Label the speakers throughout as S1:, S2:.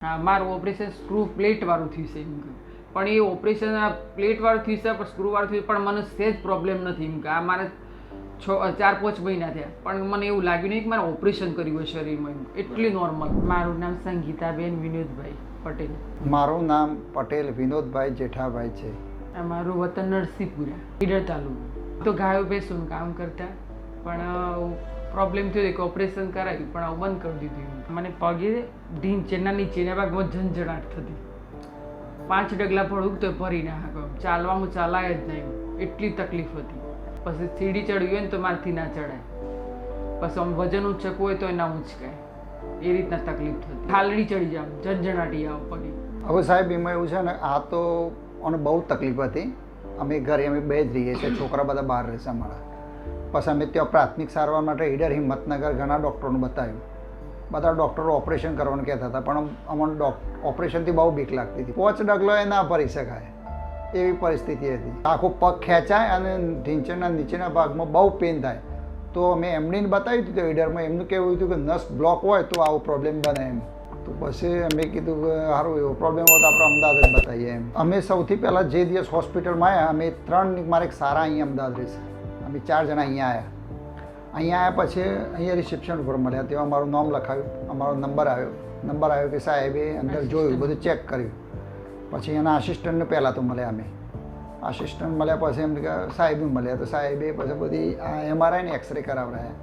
S1: હા, મારું operation screw plate વાળું થયું છે એમ કે. પણ એ ઓપરેશન આ પ્લેટ વાળું થયું છે, પણ સ્ક્રૂ વાળું થયું, પણ મને સહેજ પ્રોબ્લેમ નથી એમ કે. આ મારે 4-5 મહિના થયા, પણ મને એવું લાગ્યું નહીં કે મારે ઓપરેશન કર્યું હોય શરીરમાં એમ. એટલી નોર્મલ. મારું નામ સંગીતાબેન વિનોદભાઈ પટેલ.
S2: મારું નામ પટેલ વિનોદભાઈ જેઠાભાઈ છે.
S1: મારું વતન નરસિંહપુરા, ઈડર તાલુકો. તો ગાયો ભેંસોનું કામ કરતા, પણ પ્રોબ્લેમ થયો કે ઓપરેશન કરાવ્યું, પણ આવું બંધ કરી દીધું. મને પગે ઢીંચેના નીચેના ભાગમાં ઝંઝણાટ થતી. 5 ડગલા પડું તો ભરી ના હાકો, ચાલવામાં ચાલાય જ નહીં, એટલી તકલીફ હતી. પછી સીડી ચડવી હોય ને તો મારથી ના ચડાય, પછી આમ વજન ઉંચકવું હોય તો ના ઉંચકાય, એ રીતના તકલીફ થતી. ખાલડી ચડી જાવ, ઝંઝણાટી આવ પગે.
S2: હવે સાહેબ એમાં એવું છે ને, આ તો મને બહુ તકલીફ હતી. અમે ઘરે અમે બે જ રહીએ છીએ, છોકરા બધા બહાર રહેશે અમારા. પછી અમે ત્યાં પ્રાથમિક સારવાર માટે ઈડર હિંમતનગર ઘણા ડૉક્ટરોને બતાવ્યું. બધા ડૉક્ટરો ઓપરેશન કરવાનું કહેતા હતા, પણ અમને ઓપરેશનથી બહુ બીક લાગતી હતી. 5 ડગલો એ ના ભરી શકાય એવી પરિસ્થિતિ હતી. આખો પગ ખેંચાય અને ઢીંચણના નીચેના ભાગમાં બહુ પેન થાય. તો અમે એમડીને બતાવ્યું હતું ઈડરમાં. એમનું કહેવું હતું કે નસ બ્લોક હોય તો આવો પ્રોબ્લેમ બને એમ. તો પછી અમે કીધું કે સારું એવો પ્રોબ્લેમ હોય તો આપણે અમદાવાદ જ બતાવીએ એમ. અમે સૌથી પહેલાં જે દિવસ હોસ્પિટલમાં આવ્યા, અમે 3 મારે એક સારા અહીંયા અમદાવાદ રહેશે, અમે 4 જણા અહીંયા આવ્યા. અહીંયા આવ્યા પછી અહીંયા રિસેપ્શન ઉપર મળ્યા. તેમાં અમારું નામ લખાવ્યું, અમારો નંબર આવ્યો કે સાહેબે અંદર જોયું, બધું ચેક કર્યું. પછી એના આસિસ્ટન્ટને પહેલાં તો મળ્યા અમે. આસિસ્ટન્ટ મળ્યા પછી એમ કે સાહેબ મળ્યા. તો સાહેબે પછી બધી આ MRI ને એક્સરે કરાવડાયા.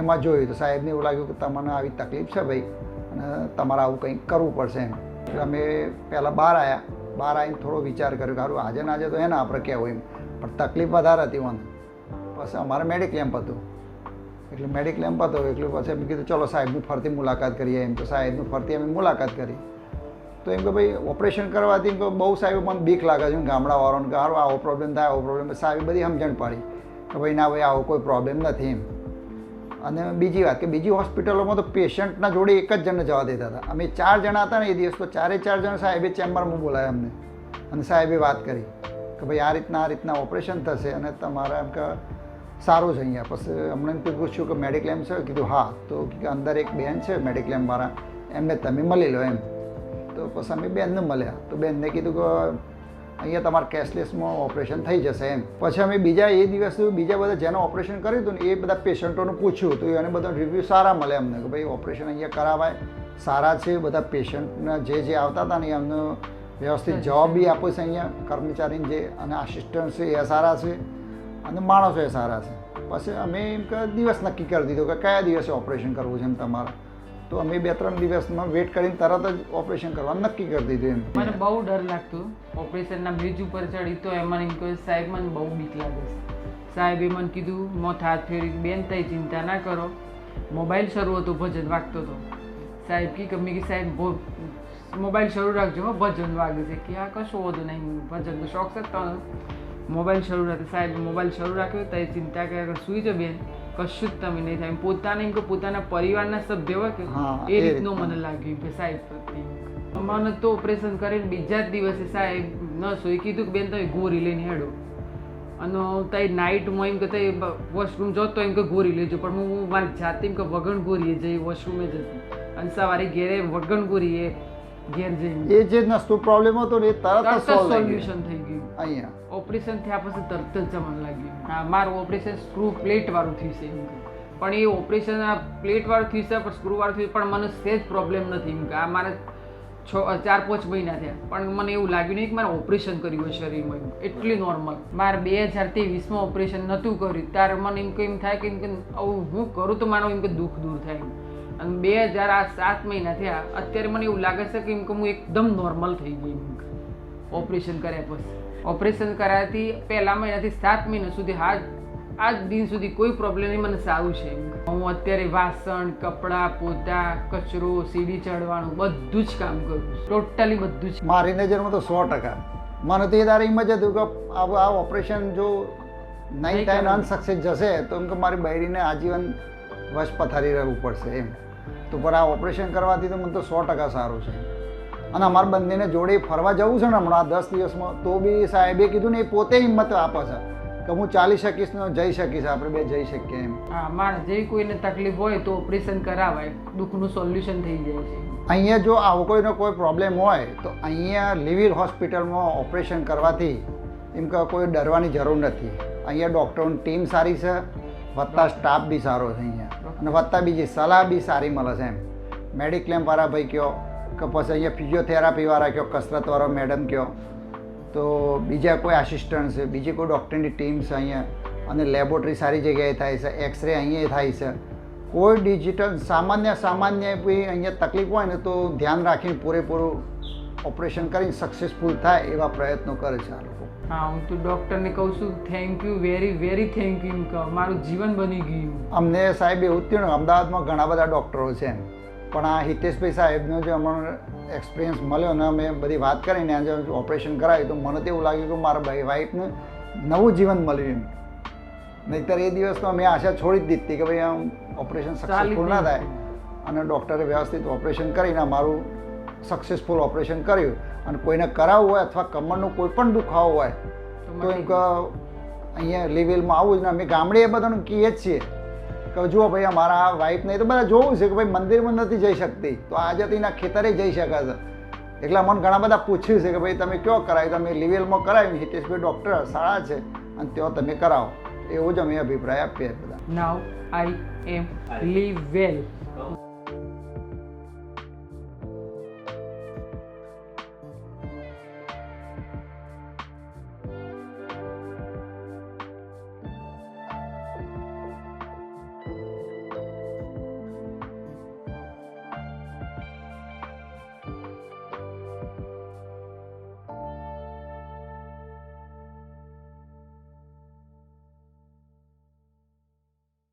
S2: એમાં જોયું તો સાહેબને એવું લાગ્યું કે તમને આવી તકલીફ છે ભાઈ, અને તમારે આવું કંઈક કરવું પડશે એમ. એટલે અમે પહેલાં બહાર આવીને થોડો વિચાર કર્યો કે સારું આજે ને આજે તો એને આપણે કહેવું એમ, પણ તકલીફ વધારે હતી મને. પછી અમારે મેડિક્લેમ હતું, એટલે મેડિક્લેમ હતો એટલે પછી એમ કીધું ચલો સાહેબની ફરતી મુલાકાત કરીએ એમ. તો સાહેબની ફરતી અમે મુલાકાત કરી. તો એમ કે ભાઈ ઓપરેશન કરવાથી એમ કે બહુ સાહેબ મને બીક લાગે છે ગામડાવાળાને કે સારું આવો પ્રોબ્લેમ થાય, આવો પ્રોબ્લેમ. સાહેબ બધી સમજણ પાડી કે ભાઈ ના ભાઈ આવો કોઈ પ્રોબ્લેમ નથી એમ. અને બીજી વાત કે બીજી હોસ્પિટલોમાં તો પેશન્ટના જોડે એક જ જણને જવા દેતા હતા. અમે 4 જણા હતા ને એ દિવસ, તો 4 જણ સાહેબે ચેમ્બરમાં બોલાયા અમને, અને સાહેબે વાત કરી કે ભાઈ આ રીતના ઓપરેશન થશે અને તમારે એમ કે સારું છે અહીંયા. પછી અમને એમ પૂછ્યું કે મેડિક્લેમ છે? કીધું હા. તો અંદર એક બેન છે મેડિક્લેમવાળા, એમને તમે મળી લો એમ. તો પછી અમે બેનને મળ્યા. તો બેનને કીધું કે અહીંયા તમારે કેશલેસમાં ઓપરેશન થઈ જશે એમ. પછી અમે એ દિવસ બીજા બધા જેને ઓપરેશન કર્યું હતું ને એ બધા પેશન્ટોને પૂછ્યું, તો એને બધા રિવ્યૂ સારા મળે અમને કે ભાઈ ઓપરેશન અહીંયા કરાવાય, સારા છે. બધા પેશન્ટના જે આવતા હતા ને એમને વ્યવસ્થિત જવાબ બી આપે છે અહીંયા કર્મચારીને જે, અને આસિસ્ટન્ટ છે એ સારા છે, અને માણસો એ સારા છે. પછી અમે એમ કે દિવસ નક્કી કરી દીધો કે કયા દિવસે ઓપરેશન કરવું છે એમ તમારે. તો અમે 2-3 દિવસમાં વેટ કરીને તરત જ ઓપરેશન કરવાનું નક્કી કરી દીધું એમ.
S1: મને બહુ ડર લાગતો ઓપરેશનના મેજ ઉપર ચડી, તો એમાં એમ કહ્યું સાહેબ મને બહુ બીક લાગે છે. સાહેબે મને કીધું મોથ હાથ ફેરી, બેન તઈ ચિંતા ના કરો. મોબાઈલ શરૂ હતો, ભજન વાગતો હતો. સાહેબ કી ગમે કે સાહેબ મોબાઈલ શરૂ રાખજો, હો ભજન વાગે છે. કે આ કશું હોતું નહીં, ભજનનો શોખ છે તો મોબાઈલ શરૂ રાખે. સાહેબ મોબાઈલ શરૂ રાખ્યો, તઈ ચિંતા કરે સુઈ જો બેન, કશું જ તમે નહીં થાય. પોતાને એમ કે પોતાના પરિવારના સભ્ય હોય કે એ રીતનું મને લાગ્યું કે સાહેબ પ્રત્યે. મને તો ઓપરેશન કરીને બીજા જ દિવસે સાહેબ ન સોઈ કીધું કે બેન તમે ગોરી લઈને હેડો, અને તઈ નાઇટમાં એમ કે તઈ વોશરૂમ જતો એમ કે ગોરી લેજો. પણ હું મારી જાતે એમ કે વગણ ગોરીએ જઈ વોશરૂમે જતી, અને સવારે ઘેરે વગણ ગોરીએ ઘેર જઈને
S2: એ જે નસ્તો પ્રોબ્લેમ હતો ને એ તરત જ
S1: સોલ્યુશન થઈ ગયું.
S2: અહીંયા
S1: ઓપરેશન થયા પછી તરત જ મને લાગ્યું. હા, મારું ઓપરેશન સ્ક્રૂ પ્લેટ વાળું થયું છે એમ. પણ એ ઓપરેશન આ પ્લેટ વાળું થયું છે, પણ સ્ક્રૂ વાળું થયું, પણ મને સહેજ પ્રોબ્લેમ નથી એમ કે. આ મારે 4-5 મહિના થયા, પણ મને એવું લાગ્યું નહીં કે મારે ઓપરેશન કર્યું હોય શરીરમાં એમ. એટલી નોર્મલ. મારે 2023માં ઓપરેશન નહોતું કર્યું, ત્યારે મને એમ થાય કે આવું હું કરું તો મારું એમ કે દુઃખ દૂર થાય એમ. અને 2007 મહિના થયા, અત્યારે મને એવું લાગે છે કે એમ કે હું એકદમ નોર્મલ થઈ ગઈ એમ. ઓપરેશન કર્યા પછી ઓપરેશન કરાયાથી પહેલા મહિનાથી 7 મહિના સુધી આજ દિન સુધી કોઈ પ્રોબ્લેમ નહીં, મને સારું છે. હું અત્યારે વાસણ, કપડાં, પોતા, કચરો, સીડી ચડવાનું બધું જ કામ કરું છું, ટોટલી બધું જ.
S2: મારી નજરમાં તો 100%. મને તો એ તારે એમ જ હતું કે આ ઓપરેશન જો નહીં થાય ને અનસક્સેસ જશે તો એમ કે મારી બૈરીને આજીવન વશ પથારી રહેવું પડશે એમ. તો પણ આ ઓપરેશન કરવાથી તો મને તો 100% સારું છે. અને અમારા બંનેને જોડે ફરવા જવું છે ને હમણાં 10 દિવસમાં, તો બી સાહેબે કીધું ને એ પોતે હિંમત આપે છે કે હું ચાલી શકીશ ને જઈ શકીશ, આપણે બે જઈ શકીએ એમ.
S1: હા, મારે જે કોઈને તકલીફ હોય તો ઓપરેશન કરાવાય, દુઃખનું સોલ્યુશન થઈ જાય છે.
S2: અહીંયા જો આવો કોઈનો કોઈ પ્રોબ્લેમ હોય તો અહીંયા લિવિલ હોસ્પિટલમાં ઓપરેશન કરવાથી એમ કે કોઈ ડરવાની જરૂર નથી. અહીંયા ડૉક્ટરોની ટીમ સારી છે, વત્તા સ્ટાફ બી સારો છે અહીંયા, અને વત્તા બીજી સલાહ બી સારી મળે છે. એમ મેડિક્લેમવાળા ભાઈ કહો કે પછી અહીંયા ફિઝિયોથેરાપીવાળા કહો, કસરતવાળો મેડમ કહો, તો બીજા કોઈ આસિસ્ટન્ટ છે, બીજી કોઈ ડૉક્ટરની ટીમ છે અહીંયા, અને લેબોરેટરી સારી જગ્યાએ થાય છે, એક્સરે અહીંયા થાય છે. કોઈ ડિજિટલ સામાન્ય કોઈ અહીંયા તકલીફ હોય ને તો ધ્યાન રાખીને પૂરેપૂરું ઓપરેશન કરીને સક્સેસફુલ થાય એવા પ્રયત્નો કરે છે આ લોકો.
S1: હા, હું તો ડૉક્ટરને કહું છું thank you, very very thank you. કહું મારું જીવન બની ગયું.
S2: અમને સાહેબ એવું થયું ને, અમદાવાદમાં ઘણા બધા ડૉક્ટરો છે, પણ આ હિતેશભાઈ સાહેબનો જે અમને એક્સપિરિયન્સ મળ્યો ને, અમે બધી વાત કરીને આજે ઓપરેશન કરાવ્યું તો મને તો એવું લાગ્યું કે મારા વાઈફને નવું જીવન મળ્યું એમ. નહીંતર એ દિવસ તો અમે આશા છોડી જ દીધી કે ભાઈ આમ ઓપરેશન સક્સેસફુલ ના થાય, અને ડૉક્ટરે વ્યવસ્થિત ઓપરેશન કરીને મારું સક્સેસફુલ ઓપરેશન કર્યું. અને કોઈને કરાવવું હોય અથવા કમરનો કોઈ પણ દુખાવો હોય તો એમ કે અહીંયા લિવિલમાં આવું જ ને. અમે ગામડે એ બધાનું કહીએ જ છીએ કે જુઓ ભાઈ અમારા વાઈફને તો બધા જોવું છે કે ભાઈ મંદિરમાં નથી જઈ શકતી તો આજે તેના ખેતરે જઈ શકે છે. એટલે મને ઘણા બધા પૂછ્યું છે કે ભાઈ તમે કયો કરાવ્યું, તમે લિવિલમાં કરાવ્યું, હિતેશભાઈ ડૉક્ટર સારા છે અને ત્યાં તમે કરાવો. એવું જ અમે અભિપ્રાય આપીએ બધા.
S1: નાઉ આઈ એમ live well.